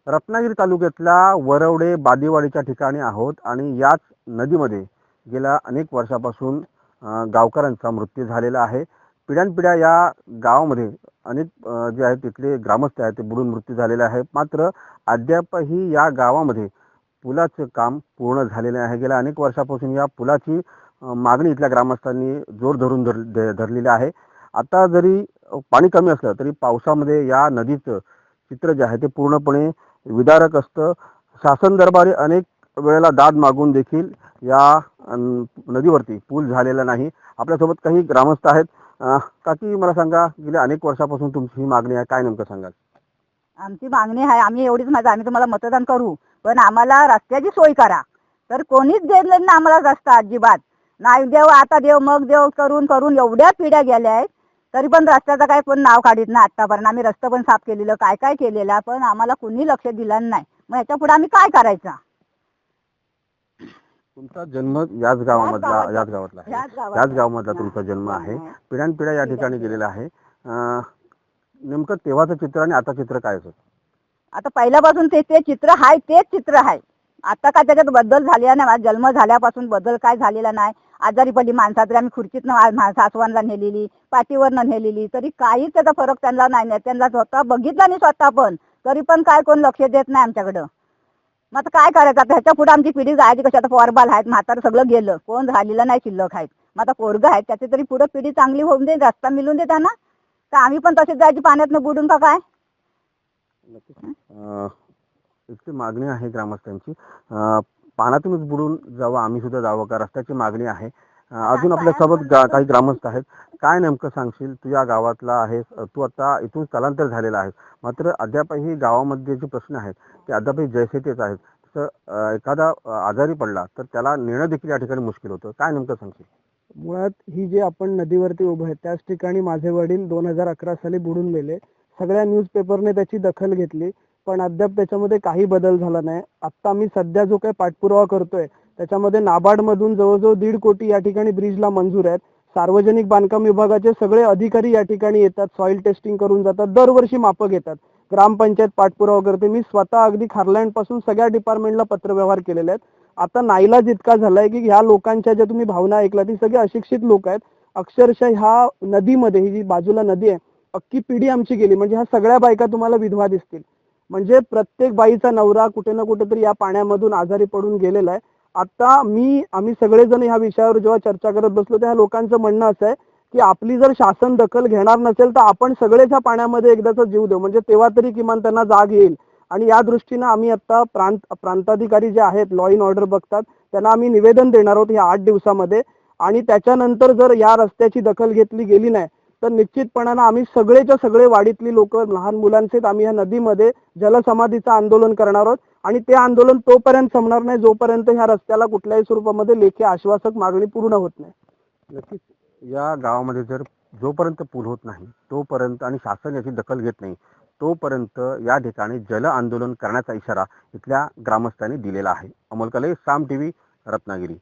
रत्नागिरी तालुक्यातल्या वरवडे बादेवाडीच्या ठिकाणी आहोत आणि याच नदीमध्ये गेल्या अनेक वर्षापासून गावकऱ्यांचा मृत्यू झालेला आहे। पिढ्यानपिढ्या या गावामध्ये अनेक जे आहेत तिथले ग्रामस्थ आहेत ते बुडून मृत्यू झालेले आहे। मात्र अद्यापही या गावामध्ये पुलाचे काम पूर्ण झालेले आहे। गेल्या अनेक वर्षापासून या पुलाची मागणी इथल्या ग्रामस्थांनी जोर धरून धरलेली आहे। आता जरी पाणी कमी असलं तरी पावसामध्ये या नदीचं चित्र जे आहे ते पूर्णपणे विदारक असतं। शासन दरबारी अनेक वेळेला दाद मागून देखील या नदीवरती पूल झालेला नाही। आपल्यासोबत काही ग्रामस्थ आहेत। काकी मला सांगा, गेल्या अनेक वर्षापासून तुमची ही मागणी आहे, काय नेमकं सांगाल? आमची मागणी आहे, आम्ही एवढीच माझं, आम्ही तुम्हाला मतदान करू, पण आम्हाला रस्त्याची सोय करा। तर कोणीच दिलं ना आम्हाला रस्ता, अजिबात नाही। देव आता देव मग देव करून करून एवढ्या पिढ्या गेल्या आहेत, तरी पण रस्त्याचं काय कोण नाव काढीत ना आतापर्यंत। आम्ही रस्ता पण साफ केलेलं, काय काय केलेलं, पण आम्हाला कुणी लक्ष दिलं नाही। मग ह्याच्या पुढे आम्ही काय करायचं? तुमचा जन्म याच गावामधला आहे, याच गावामधला तुमचा जन्म आहे, पिढ्यानपिढ्या या ठिकाणी गेलेला आहे। नेमकं तेव्हाचं चित्र आणि आता चित्र काय होतं? आता पहिल्यापासून ते चित्र आहे, तेच चित्र आहे। आता काय त्याच्यात बदल झालेला नाही। माझा जन्म झाल्यापासून बदल काय झालेला नाही। आजारी पडली माणसा तरी आम्ही खुर्चीतनं सासवांना नेलेली, पाठीवरनं नेलेली, तरी काहीच त्याचा फरक त्यांना नाही। त्यांना स्वतः बघितला नाही स्वतः, पण तरी पण काय कोण लक्ष देत नाही आमच्याकडं। मग आता काय करायचं? आता ह्याच्या पुढे आमची पिढी जायची कशी? आता पोरबाल आहेत, म्हातारं सगळं गेलं, कोण झालेलं नाही, शिल्लक आहेत। मग आता पोरगं आहेत, त्याची तरी पुढे पिढी चांगली होऊन दे, रस्ता मिळून दे त्यांना। तर आम्ही पण तसेच जायची पाण्यातनं बुडून का काय? इतकी मागणी आहे ग्रामस्थांची, पाण्यातूनच बुडून जावं, आम्ही सुद्धा जावं का, रस्त्याची मागणी आहे। अजून आपल्यासोबत काही ग्रामस्थ आहेत। काय नेमकं सांगशील? तू या गावातला आहेस, तू आता इथून स्थलांतर झालेला आहेस, मात्र अद्यापही गावामध्ये जे प्रश्न आहेत ते अद्यापही जैसे तेच आहेत। तर एखादा आजारी पडला तर त्याला नेणं देखील या ठिकाणी मुश्किल होतं, काय नेमकं सांगशील? मुळात ही जे आपण नदीवरती उभं आहे त्याच ठिकाणी माझे वडील 2011 साली बुडून गेले। सगळ्या न्यूजपेपरने त्याची दखल घेतली, पण अद्याप त्याच्यामध्ये काही बदल झाला नाही। आता मी सध्या जो काही पाठपुरावा करतोय त्याच्यामध्ये नाबार्डमधून जवळजवळ 1.5 कोटी या ठिकाणी ब्रिजला मंजूर आहेत। सार्वजनिक बांधकाम विभागाचे सगळे अधिकारी या ठिकाणी येतात, सॉइल टेस्टिंग करून जातात, दरवर्षी मापं घेतात। ग्रामपंचायत पाठपुरावा करते, मी स्वतः अगदी खारलँड पासून सगळ्या डिपार्टमेंटला पत्रव्यवहार केलेले आहेत। आता नाईलाज इतका झालाय की ह्या लोकांच्या ज्या तुम्ही भावना ऐकला ती सगळी अशिक्षित लोक आहेत। अक्षरशः ह्या नदीमध्ये, ही जी बाजूला नदी आहे, अख्खी पिढी आमची गेली। म्हणजे ह्या सगळ्या बायका तुम्हाला विधवा दिसतील। म्हणजे प्रत्येक बाईचा नवरा कुठे ना कुठेतरी या पाण्यामधून आजारी पडून गेलेला आहे। आता आम्ही सगळेजण ह्या विषयावर जेव्हा चर्चा करत बसलो, त्या लोकांचं म्हणणं असं आहे की आपली जर शासन दखल घेणार नसेल तर आपण सगळेच ह्या पाण्यामध्ये एकदाचा जीव देऊ, म्हणजे तेव्हा तरी किमान त्यांना जाग येईल। आणि या दृष्टीनं आम्ही आता प्रांताधिकारी जे आहेत, लॉ इन ऑर्डर बघतात, त्यांना आम्ही निवेदन देणार आहोत या 8 दिवसामध्ये। आणि त्याच्यानंतर जर या रस्त्याची दखल घेतली गेली नाही तर निश्चितपणानं आम्ही सगळेच्या सगळे वाडीतली लोक, लहान मुलांसहित आम्ही या नदीमध्ये जलसमाधीचं आंदोलन करणार आहोत। आणि ते आंदोलन तोपर्यंत संपणार नाही जोपर्यंत ह्या रस्त्याला कुठल्याही स्वरूपामध्ये लेखी आश्वासक मागणी पूर्ण होत नाही। नक्कीच या गावामध्ये जर जोपर्यंत पूल होत नाही तोपर्यंत आणि शासन याची दखल घेत नाही तोपर्यंत या ठिकाणी जल आंदोलन करण्याचा इशारा इथल्या ग्रामस्थांनी दिलेला आहे। अमोल कले, साम टीव्ही, रत्नागिरी।